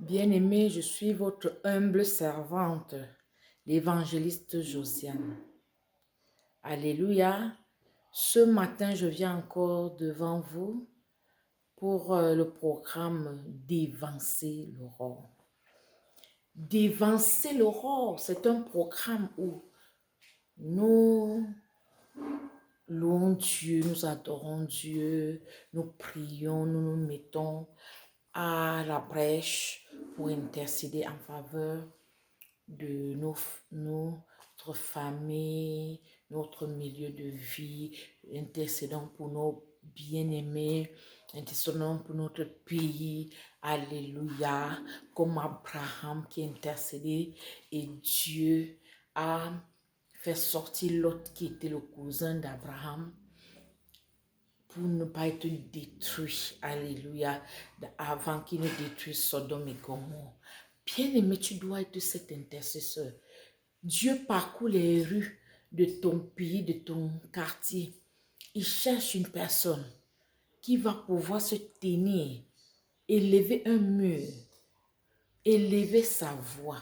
Bien-aimés, je suis votre humble servante, l'évangéliste Josiane. Alléluia. Ce matin, je viens encore devant vous pour le programme d'Évancer l'aurore. D'Évancer l'aurore, c'est un programme où nous louons Dieu, nous adorons Dieu, nous prions, nous nous mettons à la brèche pour intercéder en faveur de notre famille, notre milieu de vie, intercédons pour nos bien-aimés, intercédons pour notre pays, alléluia, comme Abraham qui intercédait et Dieu a fait sortir Lot qui était le cousin d'Abraham pour ne pas être détruit, alléluia, avant qu'il ne détruise Sodome et Gomorrhe. Bien-aimé, tu dois être cet intercesseur. Dieu parcourt les rues de ton pays, de ton quartier. Il cherche une personne qui va pouvoir se tenir, élever un mur, élever sa voix,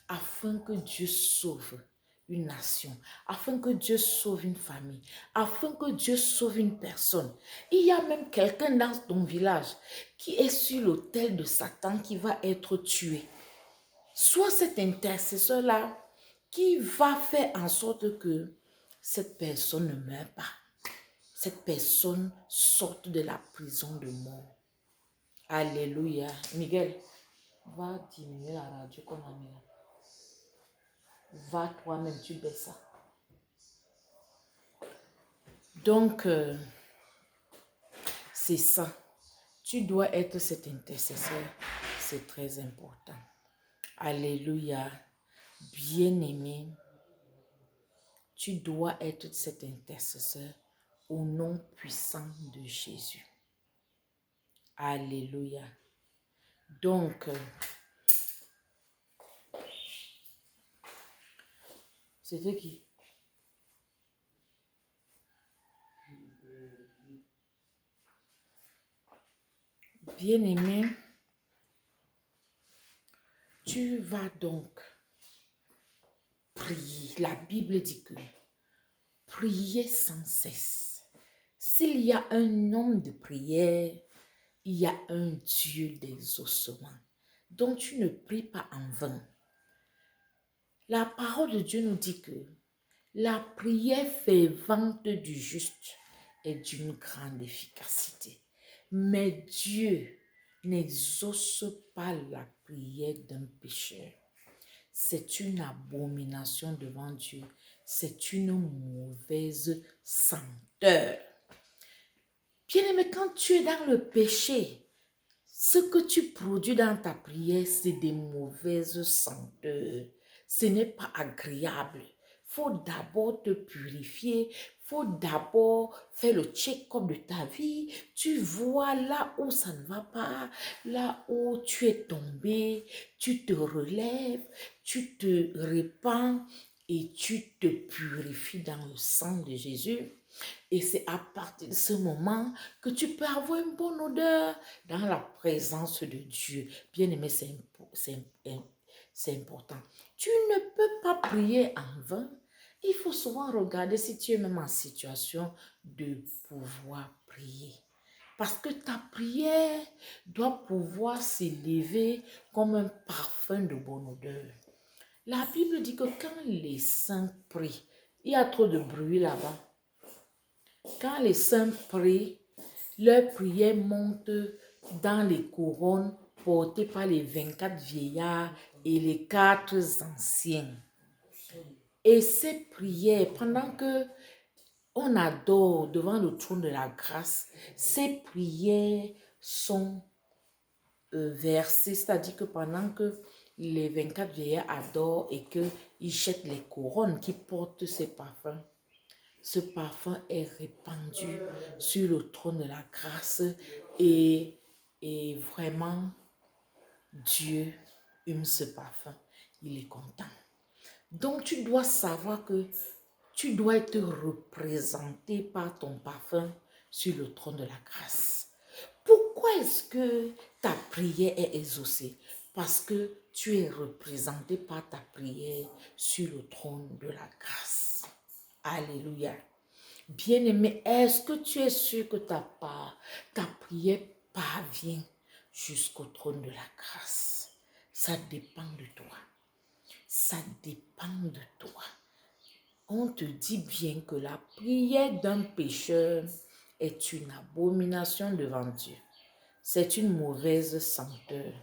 afin que Dieu sauve une nation, afin que Dieu sauve une famille, afin que Dieu sauve une personne. Il y a même quelqu'un dans ton village qui est sur l'autel de Satan qui va être tué. Sois cet intercesseur-là qui va faire en sorte que cette personne ne meure pas. Cette personne sorte de la prison de mort. Alléluia. Miguel, va diminuer la radio qu'on a mis là. Va toi-même, tu baisses ça. Donc, c'est ça. Tu dois être cet intercesseur. C'est très important. Alléluia. Bien-aimé, tu dois être cet intercesseur au nom puissant de Jésus. Alléluia. Donc, c'était qui? Bien-aimé, tu vas donc prier. La Bible dit que priez sans cesse. S'il y a un homme de prière, il y a un Dieu d'exaucement. Donc, tu ne pries pas en vain. La parole de Dieu nous dit que la prière fervente du juste est d'une grande efficacité. Mais Dieu n'exauce pas la prière d'un pécheur. C'est une abomination devant Dieu. C'est une mauvaise senteur. Bien-aimé, quand tu es dans le péché, ce que tu produis dans ta prière, c'est des mauvaises senteurs. Ce n'est pas agréable. Il faut d'abord te purifier. Il faut d'abord faire le check-up de ta vie. Tu vois là où ça ne va pas, là où tu es tombé, tu te relèves, tu te répands et tu te purifies dans le sang de Jésus. Et c'est à partir de ce moment que tu peux avoir une bonne odeur dans la présence de Dieu. Bien-aimé, c'est important. Tu ne peux pas prier en vain. Il faut souvent regarder si tu es même en situation de pouvoir prier. Parce que ta prière doit pouvoir s'élever comme un parfum de bonne odeur. La Bible dit que quand les saints prient, il y a trop de bruit là-bas. Quand les saints prient, leur prière monte dans les couronnes portées par les 24 vieillards et les 4 anciens. Et ces prières, pendant que on adore devant le trône de la grâce, ces prières sont versées, c'est-à-dire que pendant que les 24 vieillards adorent et qu'ils jettent les couronnes qui portent ces parfums, ce parfum est répandu sur le trône de la grâce et vraiment, Dieu aime ce parfum. Il est content. Donc, tu dois savoir que tu dois être représenté par ton parfum sur le trône de la grâce. Pourquoi est-ce que ta prière est exaucée? parce que tu es représenté par ta prière sur le trône de la grâce. Alléluia. Bien-aimé, est-ce que tu es sûr que ta prière parvient jusqu'au trône de la grâce? Ça dépend de toi. Ça dépend de toi. On te dit bien que la prière d'un pécheur est une abomination devant Dieu. C'est une mauvaise senteur.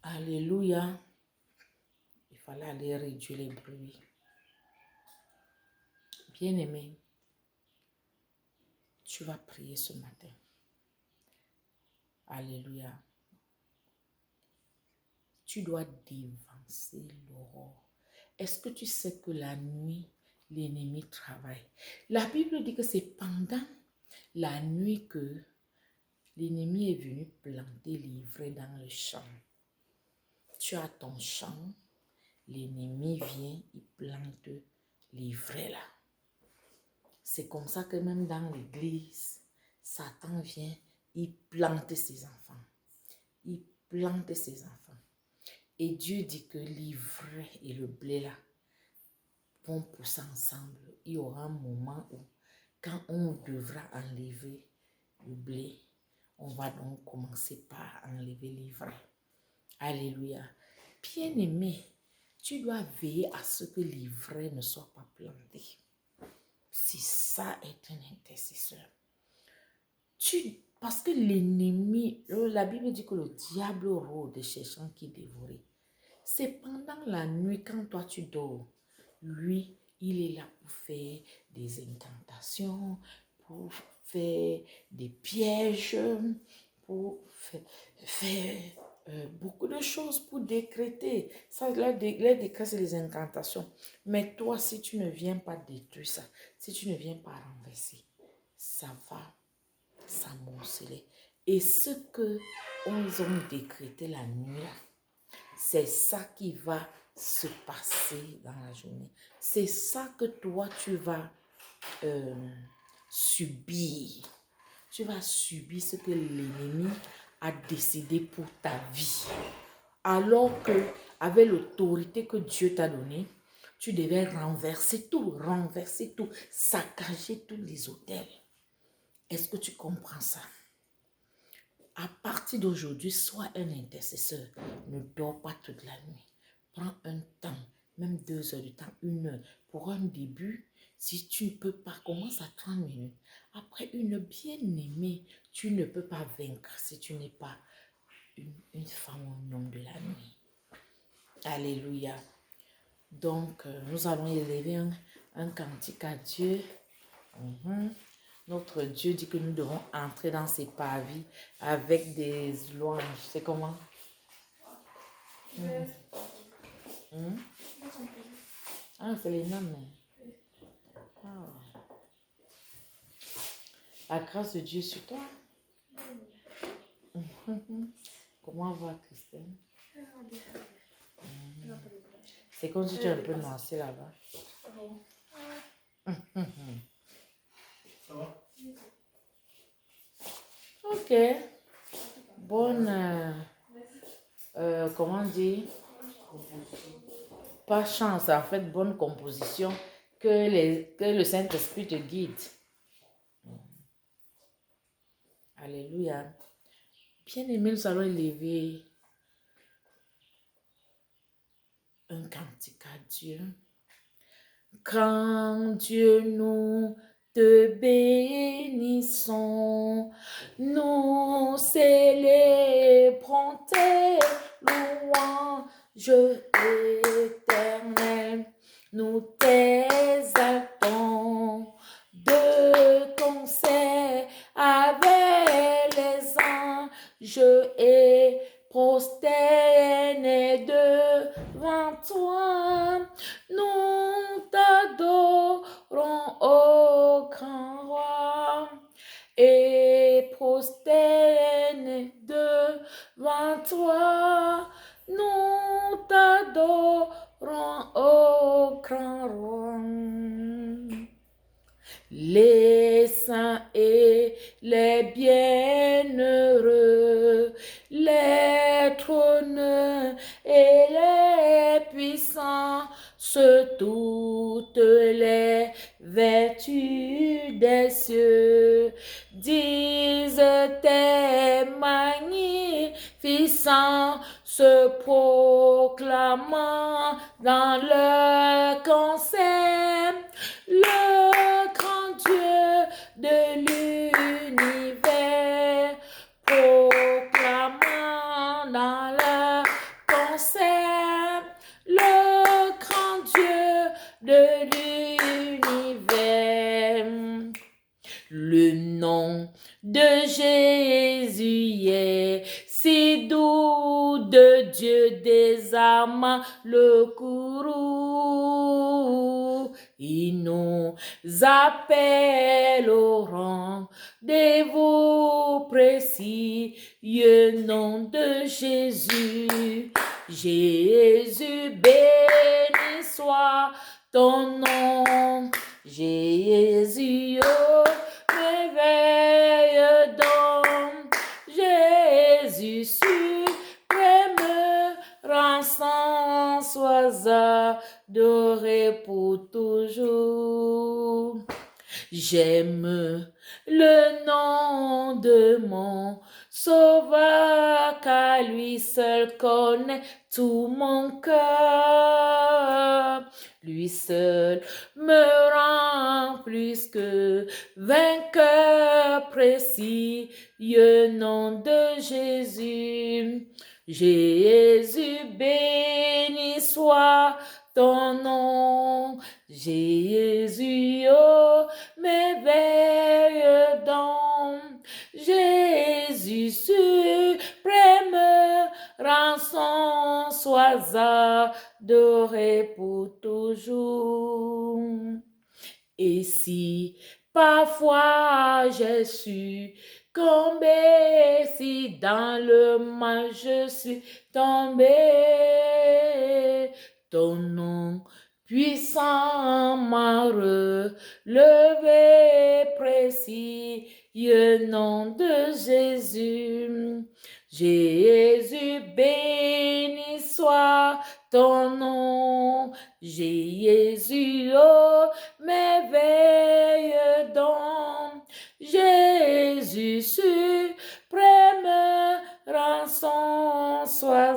Alléluia. Il fallait aller réduire les bruits. Bien-aimé, tu vas prier ce matin. Alléluia. Tu dois dévancer l'aurore. Est-ce que tu sais que la nuit, l'ennemi travaille? La Bible dit que c'est pendant la nuit que l'ennemi est venu planter l'ivraie dans le champ. Tu as ton champ, l'ennemi vient, il plante l'ivraie là. C'est comme ça que même dans l'église, Satan vient, il plante ses enfants. Il plante ses enfants. Et Dieu dit que l'ivraie et le blé là vont pousser ensemble. Il y aura un moment où, quand on devra enlever le blé, on va donc commencer par enlever l'ivraie. Alléluia. Bien-aimé, tu dois veiller à ce que l'ivraie ne soit pas plantée. Si ça est un intercesseur. Parce que l'ennemi, la Bible dit que le diable rôde cherchant qui dévorer. C'est pendant la nuit quand toi tu dors. Lui, il est là pour faire des incantations, pour faire des pièges, pour faire beaucoup de choses pour décréter. Ça, les décrets, c'est les incantations. Mais toi, si tu ne viens pas détruire ça, si tu ne viens pas renverser, ça va s'amonceler. Et ce que ils ont décrété la nuit, c'est ça qui va se passer dans la journée. C'est ça que toi, tu vas subir. Tu vas subir ce que l'ennemi a décidé pour ta vie. Alors que, avec l'autorité que Dieu t'a donnée, tu devais renverser tout, saccager tous les autels. Est-ce que tu comprends ça? À partir d'aujourd'hui, sois un intercesseur. Ne dors pas toute la nuit. Prends un temps, même 2 heures du temps, 1 heure. Pour un début, si tu ne peux pas, commence à 30 minutes. Après, une bien-aimée, tu ne peux pas vaincre si tu n'es pas une femme au nom de la nuit. Alléluia. Donc, nous allons élever un cantique à Dieu. Notre Dieu dit que nous devons entrer dans ses parvis avec des louanges. C'est comment? Ah, c'est les noms. Ah. La grâce de Dieu sur toi. Comment va, Christine? C'est comme si tu es un peu noissé là-bas. Ça va? Ok. Bonne, comment dire? Pas chance, en fait, bonne composition. Que le Saint-Esprit te guide. Alléluia. Bien-aimé, nous allons élever un cantique à Dieu. Quand Dieu nous te bénissons, nous célébrons tes louanges éternelles, nous t'exaltons de concert avec les anges et prosternés devant toi. Nous t'adorons, ô grand roi. toutes les vertus des cieux disent tes magnificents, se proclamant dans leur concert le grand Dieu de l'univers, proclamant dans leur concert le grand Dieu de l'univers. Le nom de Jésus est si doux, de Dieu désarmant le courroux. Il nous appelle au rendez-vous précis, le nom de Jésus. Jésus, béni soit ton nom. Jésus, oh, réveille donc. Jésus suprême, rançon, sois adoré pour toujours. J'aime le nom de mon Sauveur, car lui seul connaît tout mon cœur. Lui seul me rend plus que vainqueur précis, le nom de Jésus. Jésus, béni soit ton nom. Jésus, oh, m'éveille donc. Jésus suprême, rançon, sois adoré pour toujours. Et si parfois j'ai succombé, si dans le mal je suis tombé, ton nom puissant m'a relevé précis, le nom de Jésus. Jésus, béni soit ton nom. Jésus, oh, m'éveille donc. Jésus suprême, rançon, sois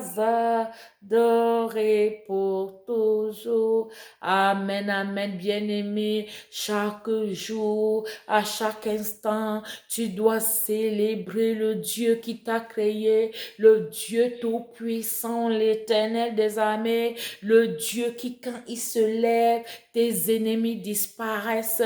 adoré pour toujours. Amen, amen, bien-aimé. Chaque jour, à chaque instant, tu dois célébrer le Dieu qui t'a créé, le Dieu tout-puissant, l'Éternel des armées, le Dieu qui, quand il se lève, tes ennemis disparaissent.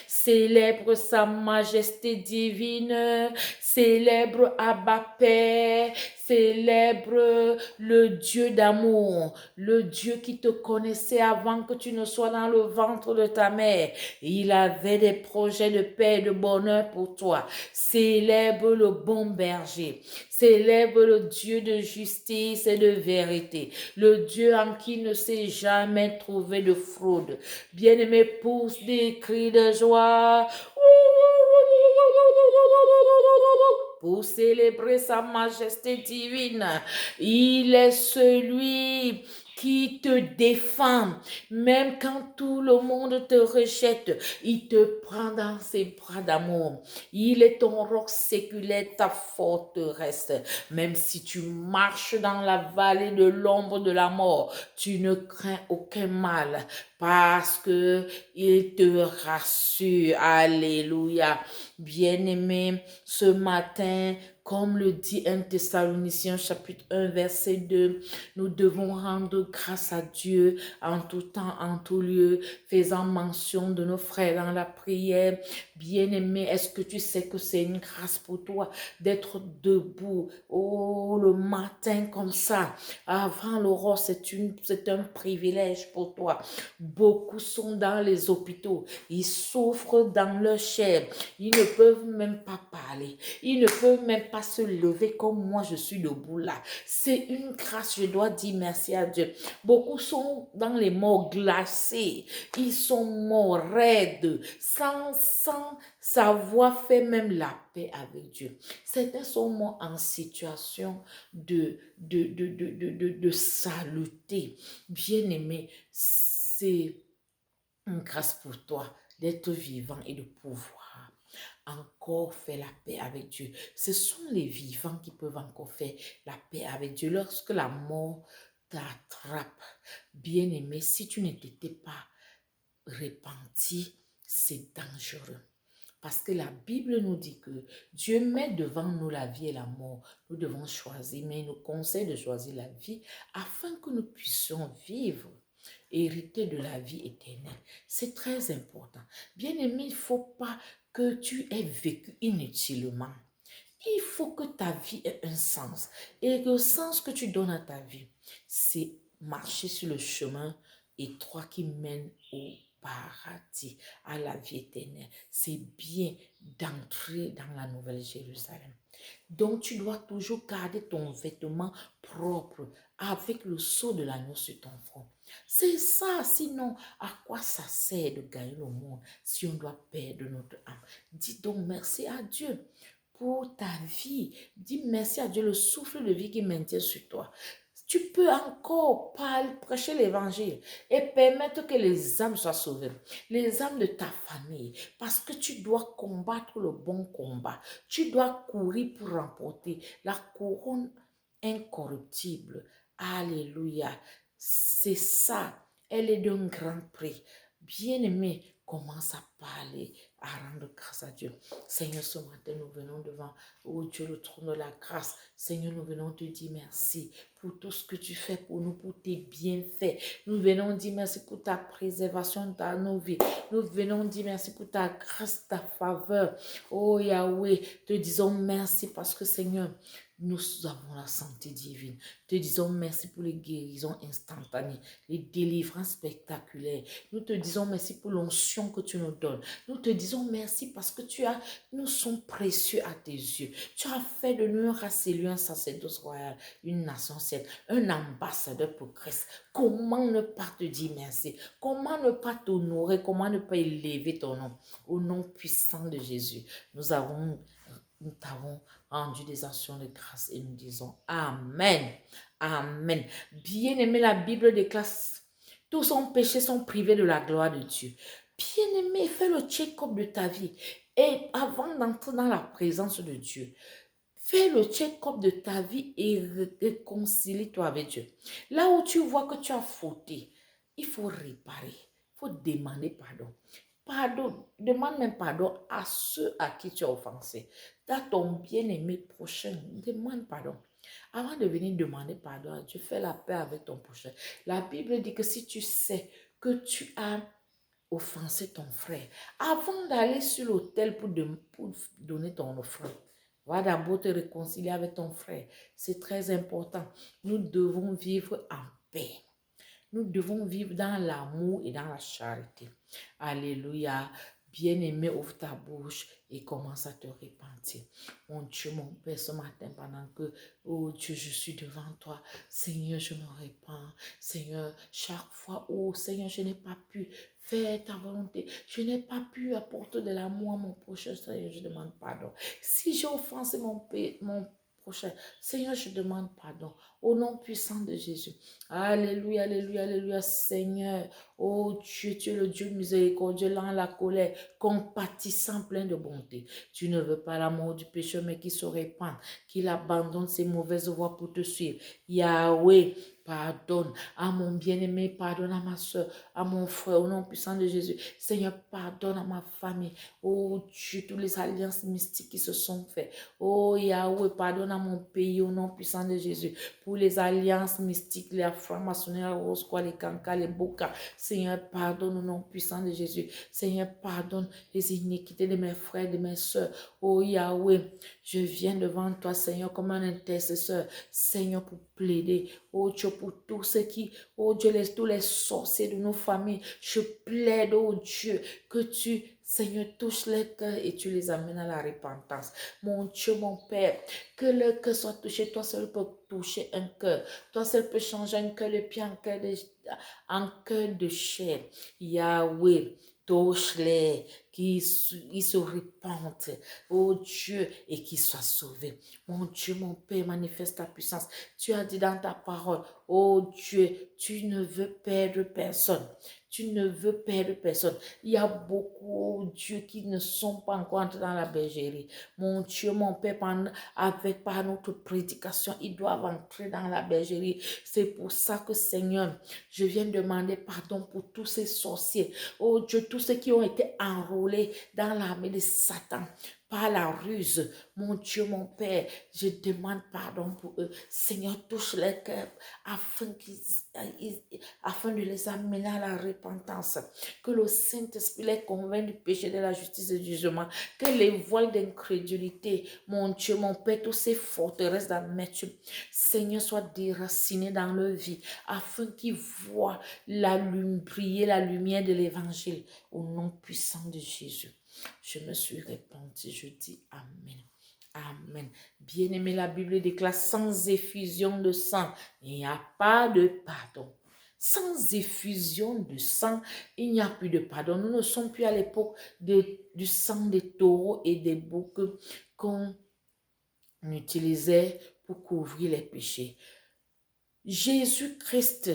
Célèbre sa majesté divine, célèbre Abba Père, célèbre le Dieu d'amour, le Dieu qui te connaissait avant que tu ne sois dans le ventre de ta mère. Il avait des projets de paix et de bonheur pour toi. Célèbre le bon berger, célèbre le Dieu de justice et de vérité, le Dieu en qui ne s'est jamais trouvé de fraude. Bien-aimé, pousse des cris de joie pour célébrer sa majesté divine. Il est celui qui te défend, même quand tout le monde te rejette, il te prend dans ses bras d'amour. Il est ton roc séculaire, ta forteresse. Même si tu marches dans la vallée de l'ombre de la mort, tu ne crains aucun mal parce que il te rassure. Alléluia. Bien-aimé, ce matin, comme le dit 1 Thessaloniciens chapitre 1 verset 2, nous devons rendre grâce à Dieu en tout temps, en tout lieu, faisant mention de nos frères dans la prière. Bien-aimé, est-ce que tu sais que c'est une grâce pour toi d'être debout, oh, le matin comme ça, avant l'aurore, c'est un privilège pour toi. Beaucoup sont dans les hôpitaux, ils souffrent dans leur chair, ils ne peuvent même pas parler, ils ne peuvent même pas se lever comme moi je suis debout là. C'est une grâce, je dois dire merci à Dieu. Beaucoup sont dans les morts glacés, ils sont morts raides, sans savoir faire même la paix avec Dieu. Certains sont morts en situation de saluté. Bien-aimé, c'est Grâce pour toi d'être vivant et de pouvoir encore faire la paix avec Dieu. Ce sont les vivants qui peuvent encore faire la paix avec Dieu. Lorsque la mort t'attrape, bien-aimé, si tu ne t'étais pas repenti, c'est dangereux. Parce que la Bible nous dit que Dieu met devant nous la vie et la mort. Nous devons choisir, mais il nous conseille de choisir la vie afin que nous puissions vivre, hériter de la vie éternelle. C'est très important. Bien-aimé, il ne faut pas que tu aies vécu inutilement. Il faut que ta vie ait un sens. Et le sens que tu donnes à ta vie, c'est marcher sur le chemin étroit qui mène au paradis, à la vie éternelle. C'est bien d'entrer dans la Nouvelle Jérusalem. Donc, tu dois toujours garder ton vêtement propre avec le sceau de l'agneau sur ton front. C'est ça, sinon, à quoi ça sert de gagner le monde si on doit perdre notre âme? Dis donc merci à Dieu pour ta vie. Dis merci à Dieu, le souffle de vie qui maintient sur toi. Tu peux encore parler, prêcher l'évangile et permettre que les âmes soient sauvées, les âmes de ta famille, parce que tu dois combattre le bon combat. Tu dois courir pour remporter la couronne incorruptible. Alléluia. C'est ça. Elle est d'un grand prix. Bien-aimé, commence à parler, à rendre grâce à Dieu. Seigneur, ce matin, nous venons devant, oh Dieu, le trône de la grâce. Seigneur, nous venons te dire merci pour tout ce que tu fais pour nous, pour tes bienfaits. Nous venons dire merci pour ta préservation dans nos vies. Nous venons dire merci pour ta grâce, ta faveur. Oh Yahweh, te disons merci parce que Seigneur, nous avons la santé divine. Te disons merci pour les guérisons instantanées, les délivrances spectaculaires. Nous te disons merci pour l'onction que tu nous donnes. Nous te disons merci parce que nous sommes précieux à tes yeux. Tu as fait de nous un race élu, un sacerdoce royal, une nation sainte, un ambassadeur pour Christ. Comment ne pas te dire merci? Comment ne pas t'honorer? Comment ne pas élever ton nom? Au nom puissant de Jésus, nous t'avons rendu des actions de grâce et nous disons Amen. Amen. Bien-aimé, la Bible déclare tous son péchés sont privés de la gloire de Dieu. Bien-aimé, fais le check-up de ta vie. Et avant d'entrer dans la présence de Dieu, fais le check-up de ta vie et réconcilie-toi avec Dieu. Là où tu vois que tu as fauté, il faut réparer. Il faut demander pardon. Pardon, demande même pardon à ceux à qui tu as offensé. À ton bien-aimé prochain, demande pardon. Avant de venir demander pardon à Dieu, fais la paix avec ton prochain. La Bible dit que si tu sais que tu as offensé ton frère, avant d'aller sur l'autel pour donner ton offrande, va d'abord te réconcilier avec ton frère. C'est très important. Nous devons vivre en paix. Nous devons vivre dans l'amour et dans la charité. Alléluia. Bien-aimé, ouvre ta bouche et commence à te repentir. Mon Dieu, mon Père, ce matin, pendant que, oh Dieu, je suis devant toi, Seigneur, je me repens. Seigneur, chaque fois, oh Seigneur, je n'ai pas pu faire ta volonté. Je n'ai pas pu apporter de l'amour à mon prochain. Seigneur, je demande pardon. Si j'ai offensé mon prochain, Seigneur, je demande pardon. Au nom puissant de Jésus. Alléluia, alléluia, alléluia, Seigneur. Oh Dieu, tu es le Dieu miséricordieux, lent à la colère, compatissant, plein de bonté. Tu ne veux pas la mort du pécheur, mais qu'il se répande, qu'il abandonne ses mauvaises voies pour te suivre. Yahweh, pardonne à mon bien-aimé, pardonne à ma soeur, à mon frère, au nom puissant de Jésus. Seigneur, pardonne à ma famille. Oh Dieu, toutes les alliances mystiques qui se sont faites. Oh Yahweh, pardonne à mon pays, au nom puissant de Jésus. Pour les alliances mystiques, les francs-maçonneries, les rose, les cancas, les bocas. Seigneur, pardonne au nom puissant de Jésus. Seigneur, pardonne les iniquités de mes frères, de mes soeurs. Oh Yahweh, je viens devant toi, Seigneur, comme un intercesseur. Seigneur, pour plaider. Oh Dieu, pour tous ceux qui, oh Dieu, tous les sorciers de nos familles. Je plaide, oh Dieu, que tu, Seigneur, touches les cœurs et tu les amènes à la repentance. Mon Dieu, mon Père, que le cœur soit touché. Toi seul peux toucher un cœur. Toi seul peux changer un cœur de pierre en cœur de chair. Yahweh, touche-les, qu'il se répande, oh Dieu, et qu'il soit sauvé. Mon Dieu, mon Père, manifeste ta puissance. Tu as dit dans ta parole, oh Dieu, tu ne veux perdre personne. Tu ne veux perdre personne. Il y a beaucoup, oh Dieu, qui ne sont pas encore entrés dans la bergerie. Mon Dieu, mon Père, par notre prédication, ils doivent entrer dans la bergerie. C'est pour ça que, Seigneur, je viens demander pardon pour tous ces sorciers. Oh Dieu, tous ceux qui ont été enrôlés dans l'armée de Satan par la ruse. Mon Dieu, mon Père, je demande pardon pour eux. Seigneur, touche les cœurs afin de les amener à la repentance. Que le Saint-Esprit les convainc du péché, de la justice et du jugement. Que les voiles d'incrédulité, mon Dieu, mon Père, toutes ces forteresses d'amertume, Seigneur, soient déracinées dans leur vie afin qu'ils voient briller la lumière de l'évangile au nom puissant de Jésus. Je me suis répandue, je dis Amen. Amen. Bien-aimé, la Bible déclare sans effusion de sang, il n'y a pas de pardon. Sans effusion de sang, il n'y a plus de pardon. Nous ne sommes plus à l'époque du sang des taureaux et des boucs qu'on utilisait pour couvrir les péchés. Jésus-Christ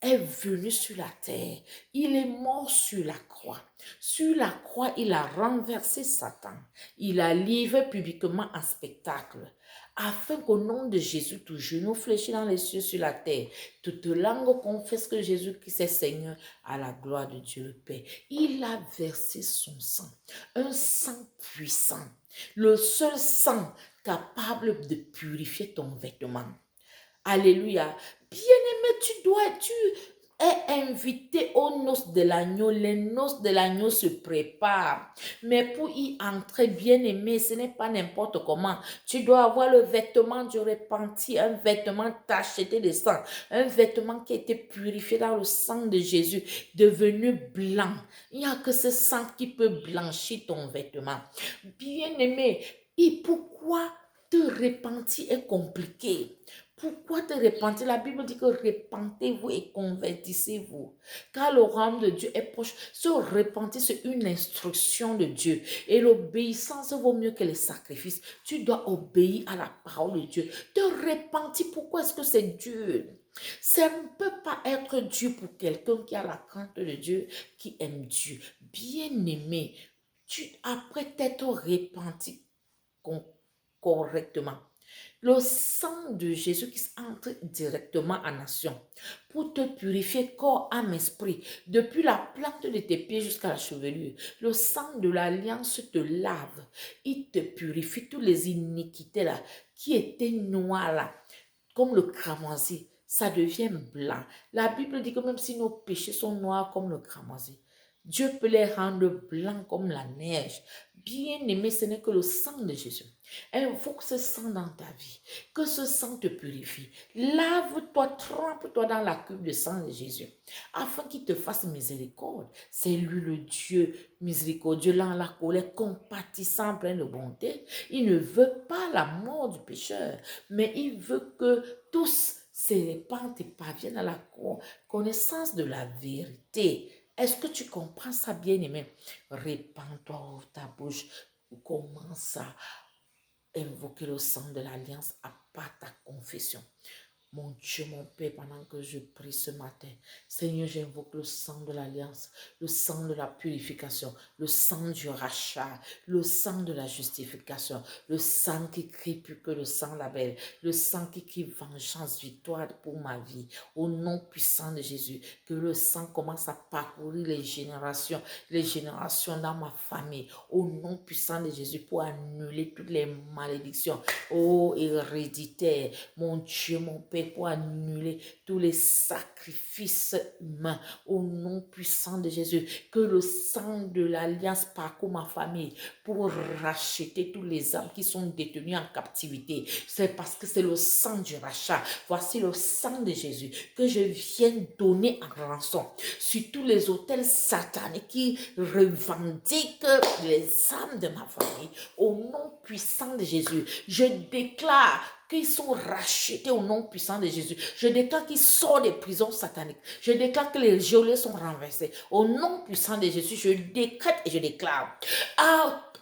est venu sur la terre. Il est mort sur la croix. Sur la croix, il a renversé Satan. Il a livré publiquement un spectacle. Afin qu'au nom de Jésus, tout genou fléchit dans les cieux sur la terre, toute langue confesse que Jésus-Christ est Seigneur à la gloire de Dieu le Père. Il a versé son sang, un sang puissant, le seul sang capable de purifier ton vêtement. Alléluia. Bien-aimé, tu es invité aux noces de l'agneau. Les noces de l'agneau se préparent. Mais pour y entrer, bien-aimé, ce n'est pas n'importe comment. Tu dois avoir le vêtement du repenti, un vêtement tacheté de sang, un vêtement qui a été purifié dans le sang de Jésus, devenu blanc. Il n'y a que ce sang qui peut blanchir ton vêtement. Bien-aimé, et pourquoi te repentir est compliqué? Pourquoi te repentir? La Bible dit que repentez-vous et convertissez-vous. Car le royaume de Dieu est proche. Se repentir, c'est une instruction de Dieu. Et l'obéissance vaut mieux que les sacrifices. Tu dois obéir à la parole de Dieu. Te repentir, pourquoi est-ce que c'est dur? Ça ne peut pas être dur pour quelqu'un qui a la crainte de Dieu, qui aime Dieu. Bien-aimé, après t'être repenti correctement, le sang de Jésus qui entre directement en action pour te purifier corps, âme, esprit, depuis la plante de tes pieds jusqu'à la chevelure. Le sang de l'alliance te lave. Il te purifie toutes les iniquités là, qui étaient noires là, comme le cramoisi. Ça devient blanc. La Bible dit que même si nos péchés sont noirs comme le cramoisi, Dieu peut les rendre blancs comme la neige. Bien-aimé, ce n'est que le sang de Jésus. Invoque ce sang dans ta vie. Que ce sang te purifie. Lave-toi, trempe-toi dans la cuve de sang de Jésus. Afin qu'il te fasse miséricorde. C'est lui le Dieu miséricordieux, lent à la colère, compatissant, plein de bonté. Il ne veut pas la mort du pécheur, mais il veut que tous se répandent et parviennent à la connaissance de la vérité. Est-ce que tu comprends ça, bien-aimé? Répands-toi, ouvre ta bouche, commence à invoquer le sang de l'alliance à part ta confession. Mon Dieu, mon Père, pendant que je prie ce matin, Seigneur, j'invoque le sang de l'alliance, le sang de la purification, le sang du rachat, le sang de la justification, le sang qui crie plus que le sang d'Abel, le sang qui crie vengeance, victoire pour ma vie. Au nom puissant de Jésus, que le sang commence à parcourir les générations dans ma famille. Au nom puissant de Jésus, pour annuler toutes les malédictions. Oh, héréditaire, mon Dieu, mon Père, pour annuler tous les sacrifices humains au nom puissant de Jésus. Que le sang de l'alliance parcourt ma famille pour racheter tous les âmes qui sont détenues en captivité. C'est parce que c'est le sang du rachat. Voici le sang de Jésus que je viens donner en rançon sur tous les autels sataniques qui revendiquent les âmes de ma famille. Au nom puissant de Jésus, je déclare qu'ils sont rachetés au nom puissant de Jésus. Je déclare qu'ils sortent des prisons sataniques. Je déclare que les geôliers sont renversés. Au nom puissant de Jésus, je décrète et je déclare.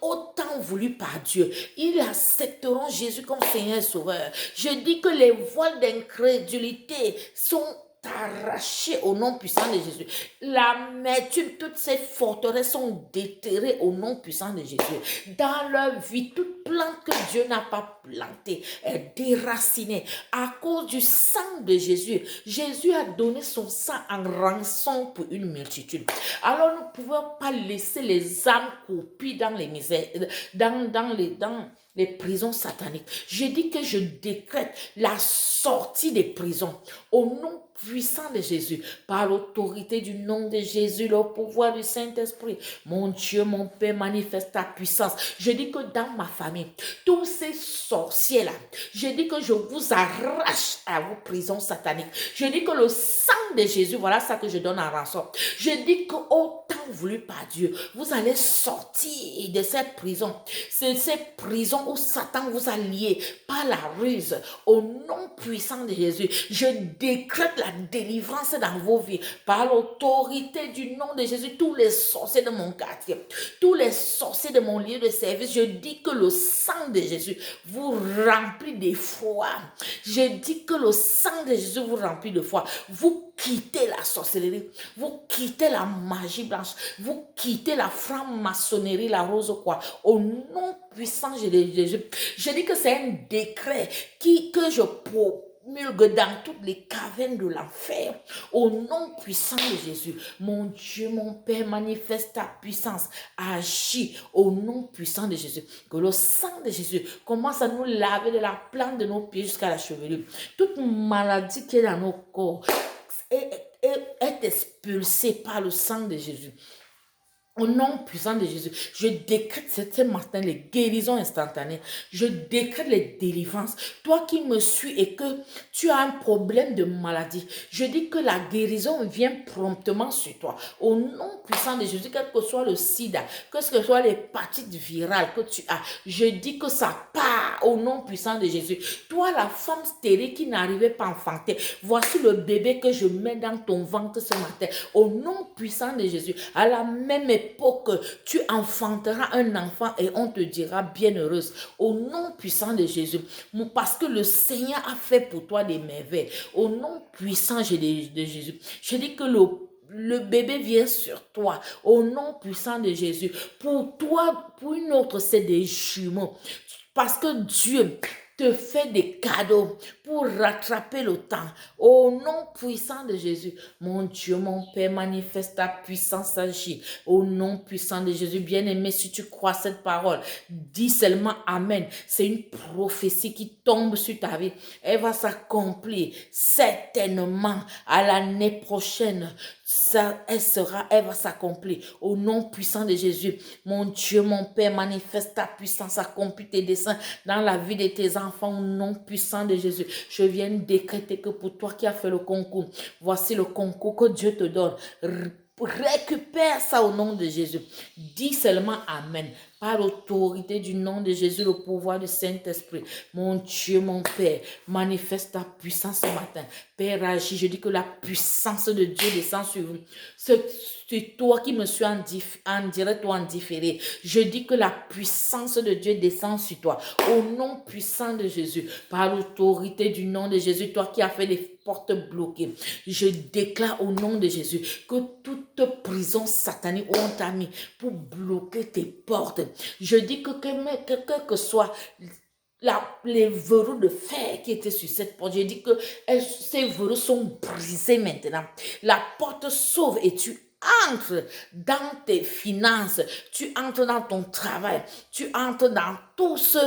Autant voulu par Dieu, ils accepteront Jésus comme Seigneur et Sauveur. Je dis que les voiles d'incrédulité sont arrachés au nom puissant de Jésus. L'amertume, toutes ces forteresses sont déterrées au nom puissant de Jésus. Dans leur vie, toute plante que Dieu n'a pas plantée est déracinée à cause du sang de Jésus. Jésus a donné son sang en rançon pour une multitude. Alors nous ne pouvons pas laisser les âmes couper dans les misères, dans les prisons sataniques. Je dis que je décrète la sortie des prisons au nom puissant de Jésus, par l'autorité du nom de Jésus, le pouvoir du Saint-Esprit. Mon Dieu, mon Père, manifeste ta puissance. Je dis que dans ma famille, tous ces sorciers-là, je dis que je vous arrache à vos prisons sataniques. Je dis que le sang de Jésus, voilà ça que je donne en rançon. Je dis que autant voulu par Dieu, vous allez sortir de cette prison. C'est cette prison où Satan vous a lié par la ruse. Au nom puissant de Jésus, je décrète la délivrance dans vos vies par l'autorité du nom de Jésus. Tous les sorciers de mon quartier, tous les sorciers de mon lieu de service, je dis que le sang de Jésus vous remplit de foi. Je dis que le sang de Jésus vous remplit de foi. Vous quittez la sorcellerie, vous quittez la magie blanche, vous quittez la franc-maçonnerie, la rose quoi. Au nom puissant de Jésus, je dis que c'est un décret que je promulgue dans toutes les cavernes de l'enfer. Au nom puissant de Jésus, mon Dieu, mon Père, manifeste ta puissance. Agis au nom puissant de Jésus. Que le sang de Jésus commence à nous laver de la plante de nos pieds jusqu'à la chevelure. Toute maladie qui est dans nos corps est expulsée par le sang de Jésus. Au nom puissant de Jésus, je décrète ce matin les guérisons instantanées. Je décrète les délivrances. Toi qui me suis et que tu as un problème de maladie, je dis que la guérison vient promptement sur toi. Au nom puissant de Jésus, quel que soit le sida, que ce soit l'hépatite virale que tu as, je dis que ça part au nom puissant de Jésus. Toi, la femme stérile qui n'arrivait pas à enfanter, voici le bébé que je mets dans ton ventre ce matin. Au nom puissant de Jésus, à la même époque, tu enfanteras un enfant et on te dira bienheureuse au nom puissant de Jésus, parce que le Seigneur a fait pour toi des merveilles. Au nom puissant de Jésus, je dis que le bébé vient sur toi au nom puissant de Jésus. Pour toi, pour une autre, c'est des jumeaux, parce que Dieu te fait des cadeaux pour rattraper le temps. Au nom puissant de Jésus, mon Dieu, mon Père, manifeste ta puissance, agit. Au nom puissant de Jésus, bien-aimé, si tu crois cette parole, dis seulement Amen. C'est une prophétie qui tombe sur ta vie. Elle va s'accomplir certainement à l'année prochaine. Elle va s'accomplir. Au nom puissant de Jésus, mon Dieu, mon Père, manifeste ta puissance, accomplis tes desseins dans la vie de tes enfants. Au nom puissant de Jésus, je viens décréter que pour toi qui as fait le concours, voici le concours que Dieu te donne. Récupère ça au nom de Jésus. Dis seulement Amen. Par l'autorité du nom de Jésus, le pouvoir du Saint-Esprit. Mon Dieu, mon Père, manifeste ta puissance ce matin. Père, agis. Je dis que la puissance de Dieu descend sur vous. C'est toi qui me suis en direct ou en différé. Je dis que la puissance de Dieu descend sur toi. Au nom puissant de Jésus, par l'autorité du nom de Jésus, toi qui as fait les portes bloquées, je déclare au nom de Jésus que toute prison satanique où on t'a mis pour bloquer tes portes, je dis que quel que soit les verrous de fer qui étaient sur cette porte, je dis que ces verrous sont brisés maintenant. La porte s'ouvre et tu entres dans tes finances, tu entres dans ton travail, tu entres dans tout ce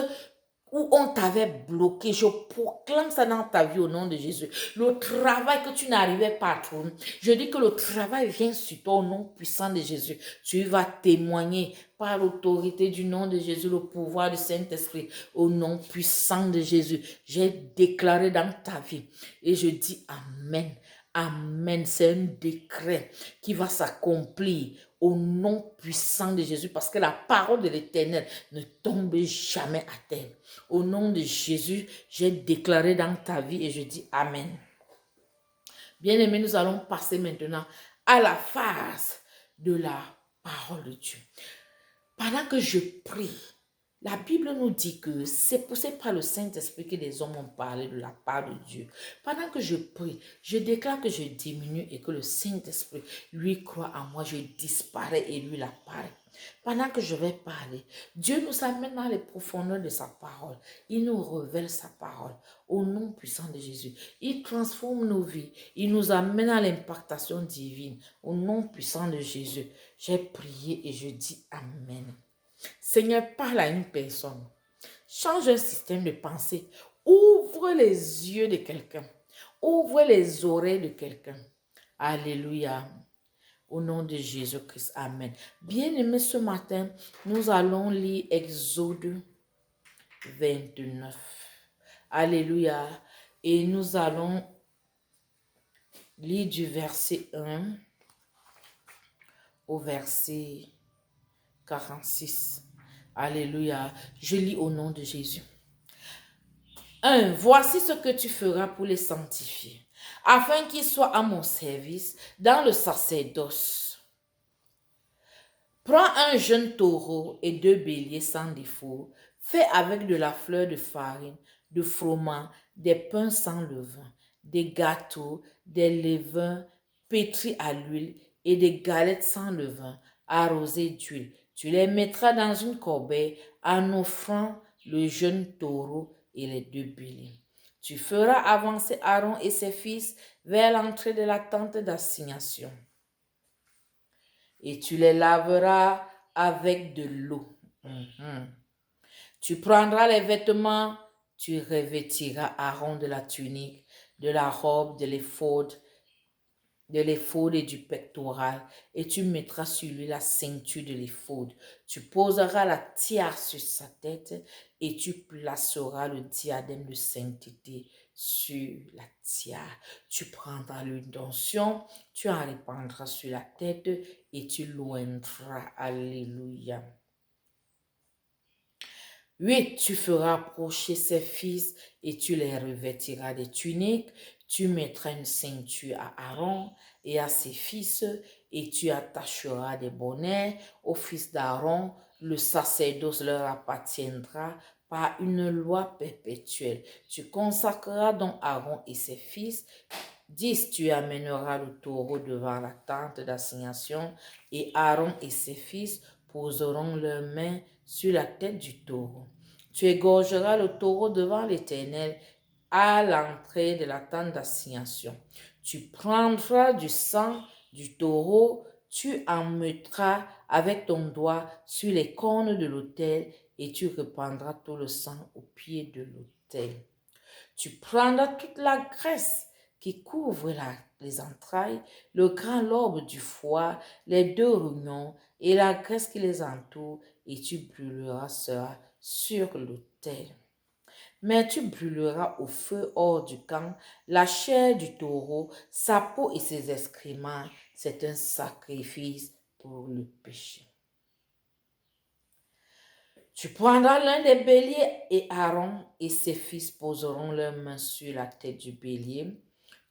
où on t'avait bloqué. Je proclame ça dans ta vie au nom de Jésus. Le travail que tu n'arrivais pas à trouver, je dis que le travail vient sur toi au nom puissant de Jésus. Tu vas témoigner par l'autorité du nom de Jésus, le pouvoir du Saint-Esprit, au nom puissant de Jésus. J'ai déclaré dans ta vie et je dis Amen. Amen. C'est un décret qui va s'accomplir au nom puissant de Jésus, parce que la parole de l'Éternel ne tombe jamais à terre. Au nom de Jésus, j'ai déclaré dans ta vie et je dis Amen. Bien-aimés, nous allons passer maintenant à la phase de la parole de Dieu. Pendant que je prie, la Bible nous dit que c'est par le Saint-Esprit que les hommes ont parlé de la part de Dieu. Pendant que je prie, je déclare que je diminue et que le Saint-Esprit, lui, croit en moi, je disparais et lui, il apparaît. Pendant que je vais parler, Dieu nous amène dans les profondeurs de sa parole. Il nous révèle sa parole au nom puissant de Jésus. Il transforme nos vies. Il nous amène à l'impactation divine au nom puissant de Jésus. J'ai prié et je dis Amen. Seigneur, parle à une personne. Change un système de pensée. Ouvre les yeux de quelqu'un. Ouvre les oreilles de quelqu'un. Alléluia. Au nom de Jésus-Christ. Amen. Bien-aimés, ce matin, nous allons lire Exode 29. Alléluia. Et nous allons lire du verset 1 au verset 46. Alléluia. Je lis au nom de Jésus. 1. Voici ce que tu feras pour les sanctifier, afin qu'ils soient à mon service dans le sacerdoce. Prends un jeune taureau et 2 béliers sans défaut, fait avec de la fleur de farine, de froment, des pains sans levain, des gâteaux, des levains pétris à l'huile et des galettes sans levain, arrosées d'huile. Tu les mettras dans une corbeille en offrant le jeune taureau et les 2 béliers. Tu feras avancer Aaron et ses fils vers l'entrée de la tente d'assignation. Et tu les laveras avec de l'eau. Tu prendras les vêtements, tu revêtiras Aaron de la tunique, de la robe, de l'éphod et du pectoral, et tu mettras sur lui la ceinture de l'éphod. Tu poseras la tiare sur sa tête, et tu placeras le diadème de sainteté sur la tiare. Tu prendras l'huile d'onction, tu en répandras sur la tête, et tu l'oindras. Alléluia. 8. Tu feras approcher ses fils et tu les revêtiras des tuniques. Tu mettras une ceinture à Aaron et à ses fils et tu attacheras des bonnets aux fils d'Aaron. Le sacerdoce leur appartiendra par une loi perpétuelle. Tu consacreras donc Aaron et ses fils. 10. Tu amèneras le taureau devant la tente d'assignation et Aaron et ses fils poseront leurs mains sur la tête du taureau. Tu égorgeras le taureau devant l'Éternel à l'entrée de la tente d'assignation. Tu prendras du sang du taureau, tu en mettras avec ton doigt sur les cornes de l'autel et tu répandras tout le sang au pied de l'autel. Tu prendras toute la graisse qui couvre les entrailles, le grand lobe du foie, les 2 rognons et la graisse qui les entoure, et tu brûleras cela sur l'autel. Mais tu brûleras au feu hors du camp la chair du taureau, sa peau et ses excréments. C'est un sacrifice pour le péché. Tu prendras l'un des béliers et Aaron et ses fils poseront leurs mains sur la tête du bélier.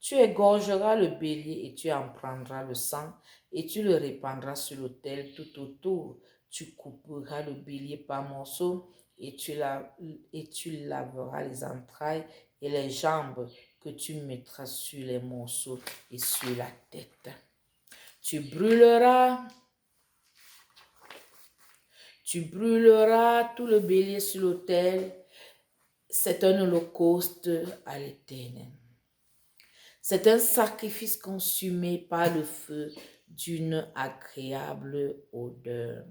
Tu égorgeras le bélier et tu en prendras le sang et tu le répandras sur l'autel tout autour. Tu couperas le bélier par morceaux et tu laveras les entrailles et les jambes que tu mettras sur les morceaux et sur la tête. Tu brûleras tout le bélier sur l'autel. C'est un holocauste à l'Éternel. C'est un sacrifice consumé par le feu d'une agréable odeur.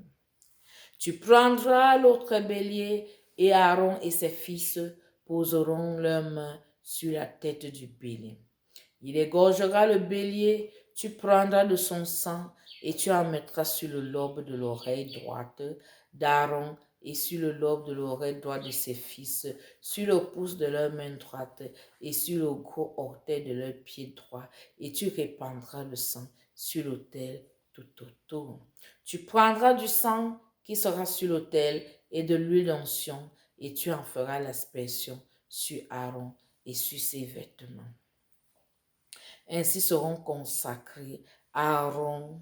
Tu prendras l'autre bélier et Aaron et ses fils poseront leurs mains sur la tête du bélier. Il égorgera le bélier, tu prendras de son sang et tu en mettras sur le lobe de l'oreille droite d'Aaron et sur le lobe de l'oreille droite de ses fils, sur le pouce de leur main droite et sur le gros orteil de leur pied droit, et tu répandras le sang sur l'autel tout autour. Tu prendras du sang qui sera sur l'autel et de l'huile d'onction et tu en feras l'aspersion sur Aaron et sur ses vêtements. Ainsi seront consacrés Aaron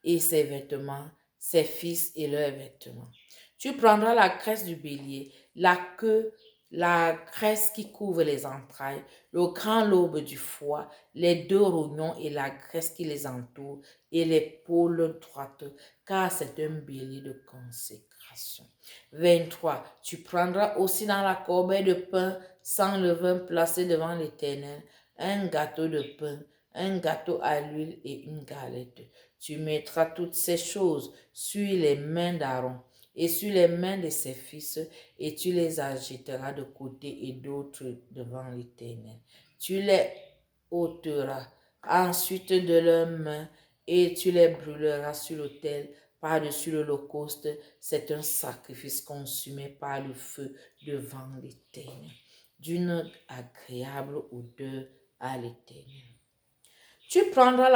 et ses vêtements, ses fils et leurs vêtements. Tu prendras la graisse du bélier, la queue, la graisse qui couvre les entrailles, le grand lobe du foie, les 2 rognons et la graisse qui les entoure, et l'épaule droite, car c'est un bélier de consécration. 23. Tu prendras aussi dans la corbeille de pain sans levain placé devant l'Éternel, un gâteau de pain, un gâteau à l'huile et une galette. Tu mettras toutes ces choses sur les mains d'Aaron et sur les mains de ses fils, et tu les agiteras de côté et d'autre devant l'Éternel. Tu les ôteras ensuite de leurs mains et tu les brûleras sur l'autel par-dessus l'holocauste. C'est un sacrifice consumé par le feu devant l'Éternel, d'une agréable odeur à l'Éternel. Tu prendras